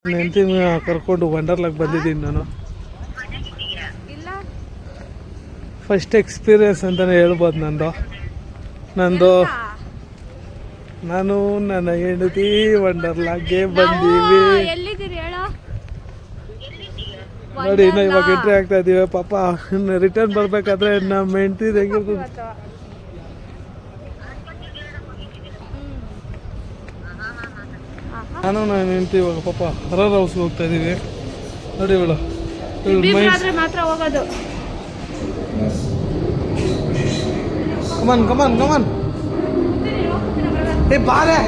ನೆಂಟಿ ಕರ್ಕೊಂಡು ವಂಡರ್ಲಾಗ್ ಬಂದಿದ್ದೀನಿ ನಾನು. ಫಸ್ಟ್ ಎಕ್ಸ್ಪೀರಿಯನ್ಸ್ ಅಂತಲೇ ಹೇಳ್ಬೋದು ನಂದು. ನಾನು ನನ್ನ ಹೆಂಡತಿ ವಂಡರ್ಲಾಗ್ಗೆ ಬಂದೀವಿ ನೋಡಿ. ಇನ್ನು ಇವಾಗ ಎಂಟ್ರಿ ಆಗ್ತಾ ಇದೀವಿ. ಪಾಪ ರಿಟರ್ನ್ ಬರ್ಬೇಕಾದ್ರೆ ನಮ್ಮ ಹೆಂಡತಿ ಹೆಂಗಿರ್ತದೆ. ನಾನು ಹೆಂಡತಿ ಇವಾಗ ಪಾಪ ಹರರ್ ಹೌಸ್ಗೆ ಹೋಗ್ತಾ ಇದೀವಿ ನೋಡಿ. ಇವಳು ಮಾತ್ರ ಹೋಗೋದು. ಕಮನ್ ಏ ಬಾರೆ.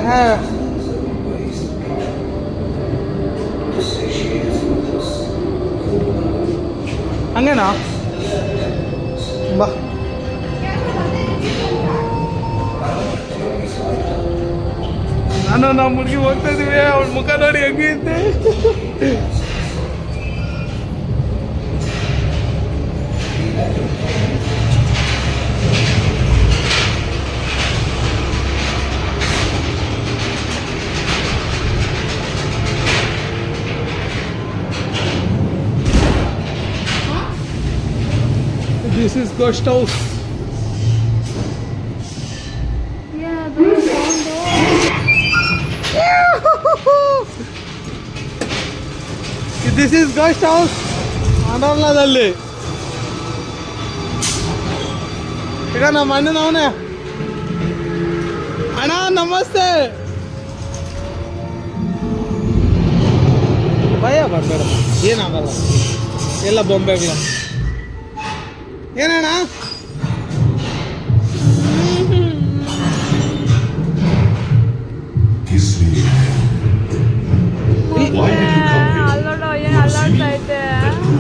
ಹಂಗೇನಾ ಬಾ. ನಾನು ನಮ್ಮ ಹುಡುಗಿ ಹೋಗ್ತಾ ಇದೀವಿ. ಅವಳ ಮುಖ ನೋಡಿ ಹೆಂಗೈತೆ. This is ghost house. This is ghost house. ವಂಡರ್ಲಾದಲ್ಲಿ ಈಗ ನಮ್ಮ ಅಣ್ಣನವನೇ. ಅಣ್ಣ ನಮಸ್ತೆ. ಭಯ ಬರಬೇಡ, ಏನಾಗಲ್ಲ. ಎಲ್ಲ ಬೊಂಬೆಗಳು. ಏನಣ್ಣ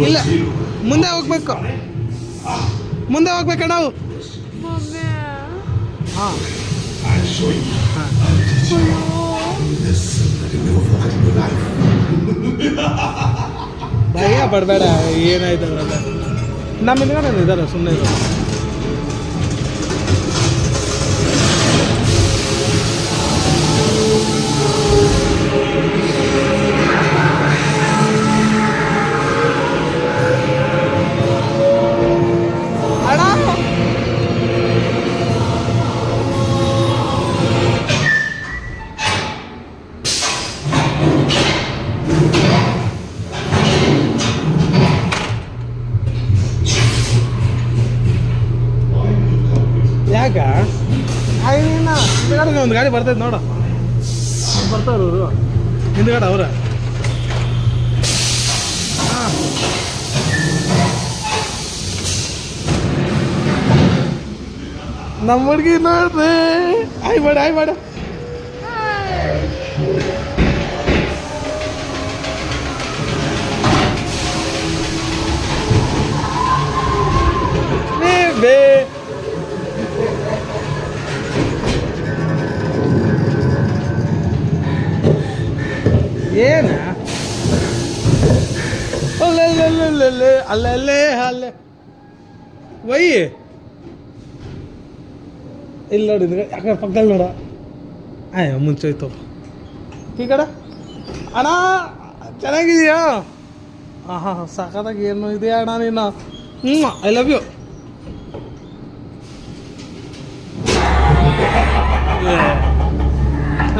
ಇಲ್ಲ, ಮುಂದೆ ಹೋಗ್ಬೇಕು. ನಾವು ಹಾಂ ಭಯ ಪಡಬೇಡ, ಏನಾಯ್ತು ಅದ್ರಲ್ಲ. ನಮ್ಮ ಹಿಂದ್ಗಡೆ ಇದ್ದಾರೆ, ಸುಮ್ಮನೆ ಇದ್ದಾರೆ. ಯಾಕ ಹಿಂದ್ಗಡೆ ಒಂದು ಗಾಡಿ ಬರ್ತೈತೆ ನೋಡು. ಬರ್ತಾವ್ರು ಅವರು ಹಿಂದ್ಗಡೆ ಅವ್ರ. ನಮ್ಮ ಹುಡುಗಿ ನೋಡ್ರಿ. ಆಯ್ ಮಾಡ ಬೇ. ಏನ ಅಲ್ಲೇ ವೈ ಇಲ್ಲಿ ನೋಡಿದ್ರೆ ಯಾಕಡೆ ಪಕ್ಕದಲ್ಲಿ ನೋಡ. ಮುಂಚೆ ಹೋಯ್ತು ಈ ಕಡೆ. ಅಣ್ಣ ಚೆನ್ನಾಗಿದೆಯಾ? ಹಾಂ ಸಾಕಾದಾಗ ಏನು ಇದೆಯಾ ಅಣ್ಣ ನೀನು? I love you.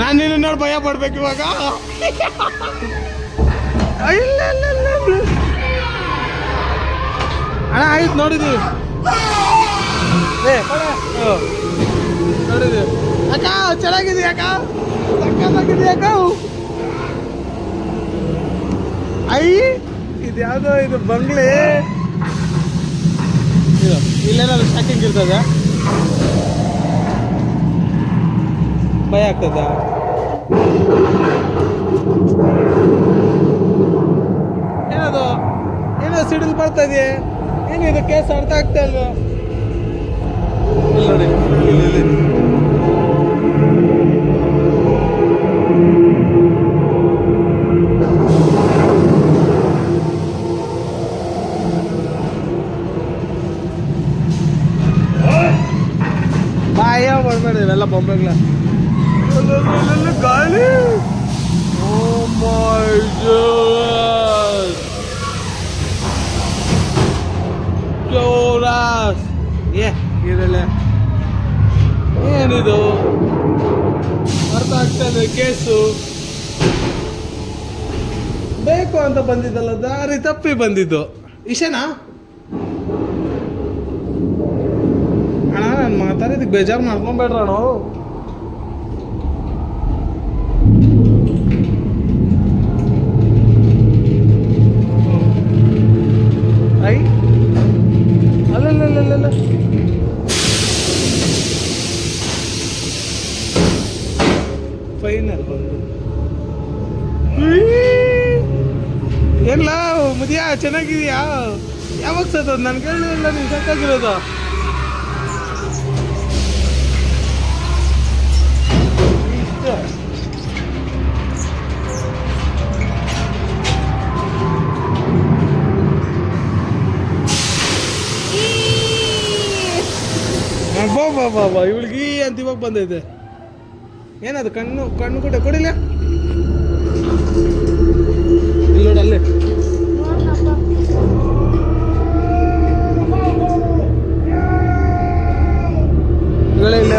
ನಾನು ನೀನು ನೋಡಿ ಭಯ ಪಡ್ಬೇಕು ಇವಾಗ. ಅಣ್ಣ ಆಯ್ತು ನೋಡಿದ್ವಿ. ನೋಡಿದ್ವಿ ಅಕ್ಕ. ಚೆನ್ನಾಗಿದೆಯಾ ಅಕ್ಕ? ಸಕ್ಕತ್ತಾಗಿದೆಯಾ ಅಕ್ಕ? ಇದು ಯಾವುದೋ ಇದು ಬಂಗ್ಲೆ. ಇಲ್ಲೇನಾದ್ರು ಸ್ಟಾಕಿಂಗ್ ಇರ್ತದೆ? ಭಯ ಆಗ್ತದ? ಏನೋ ಸಿಡಿಲ್ ಬರ್ತಾ ಇದೆಯೇ? ಏನಿದು ಕೇಸ್ ಅರ್ಥ ಆಗ್ತಾ ಇಲ್ವಾ? ನೋಡಿ ಇಲ್ಲಿ ಬಾಯ ಬರ್ಬೇಡ, ಇವೆಲ್ಲ ಬೊಂಬೆಗಳ ಗಾಳಿ. ಓ ಮೈ ಗಾಡ್. ಏನಿದು ಅರ್ಥ ಆಗ್ತದೆ ಕೇಸು ಬೇಕು ಅಂತ ಬಂದಿದ್ದಲ್ಲ ದಾರಿ ತಪ್ಪಿ ಬಂದಿದ್ದು ಇಶನಾ ಅಣ್ಣ ನಾನು ಮಾತಾಡಿದಕ್ಕೆ ಬೇಜಾರು ಮಾಡ್ಕೊಂಬೇಡ್ರ ಅಣ್ಣ ಐ ಅಲ್ಲಲ್ಲ ಫೈನಲ್ ಬಂದು ಎಲ್ಲ ಮುದಿಯಾ ಚೆನ್ನಾಗಿದೆಯಾ ಯಾವಾಗ ಸತ್ತದ ನನ್ಗೆ ಹೇಳಿಲ್ಲ ನೀನು ಸಾಕಾಗಿರೋದು ಇಷ್ಟ ಬಾ ಇವಳಿಗೆ ಅಂತ ಇವಾಗ ಬಂದೈತೆ ಏನದು ಕಣ್ಣು ಕೂಡ ಕೊಡಿಲ್ಲ ಇಲ್ಲಿ ನೋಡು ಅಲ್ಲೇ ಇಲ್ಲ